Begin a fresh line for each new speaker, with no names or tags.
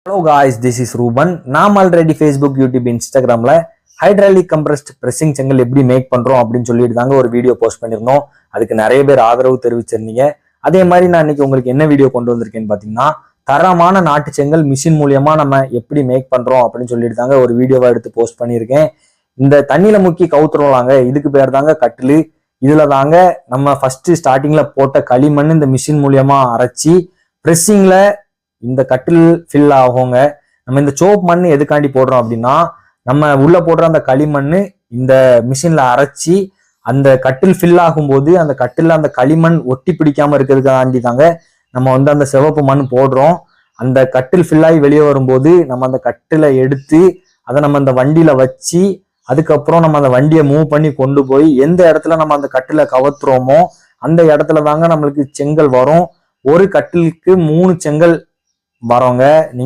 Hello guys, this is Ruben. நாம் already Facebook, YouTube, Instagramல hydraulic compressed pressing செங்கல் எப்படி மேக் பண்றோம் அப்படின்னு சொல்லிட்டு தாங்க ஒரு வீடியோ போஸ்ட் பண்ணிருந்தோம். அதுக்கு நிறைய பேர் ஆதரவு தெரிவிச்சிருந்தீங்க. அதே மாதிரி நான் இன்னைக்கு உங்களுக்கு என்ன வீடியோ கொண்டு வந்திருக்கேன்னு பாத்தீங்கன்னா, தரமான நாட்டு செங்கல் மிஷின் மூலியமா நம்ம எப்படி மேக் பண்றோம் அப்படின்னு சொல்லிட்டு தாங்க ஒரு வீடியோவா எடுத்து போஸ்ட் பண்ணியிருக்கேன். இந்த தண்ணியில முக்கி கவுத்துருவாங்க, இதுக்கு பேர் தாங்க கட்டிலு. இதுல தாங்க நம்ம ஃபர்ஸ்ட் ஸ்டார்டிங்ல போட்ட களிமண் இந்த மிஷின் மூலியமா அரைச்சி பிரஷிங்ல இந்த கட்டில் ஃபில் ஆகுங்க. நம்ம இந்த சோப் மண் எதுக்காண்டி போடுறோம் அப்படின்னா, நம்ம உள்ள போடுற அந்த களிமண் இந்த மிஷின்ல அரைச்சி அந்த கட்டில் ஃபில் ஆகும்போது அந்த கட்டில அந்த களிமண் ஒட்டி பிடிக்காம இருக்கிறதுக்காண்டி தாங்க நம்ம அந்த சிவப்பு மண் போடுறோம். அந்த கட்டில் ஃபில் ஆகி வெளியே வரும்போது நம்ம அந்த கட்டில எடுத்து அதை நம்ம அந்த வண்டியில வச்சு அதுக்கப்புறம் நம்ம அந்த வண்டியை மூவ் பண்ணி கொண்டு போய் எந்த இடத்துல நம்ம அந்த கட்டில கவத்துறோமோ அந்த இடத்துல தாங்க நம்மளுக்கு செங்கல் வரும். ஒரு கட்டிலுக்கு 3 செங்கல் வரோங்க.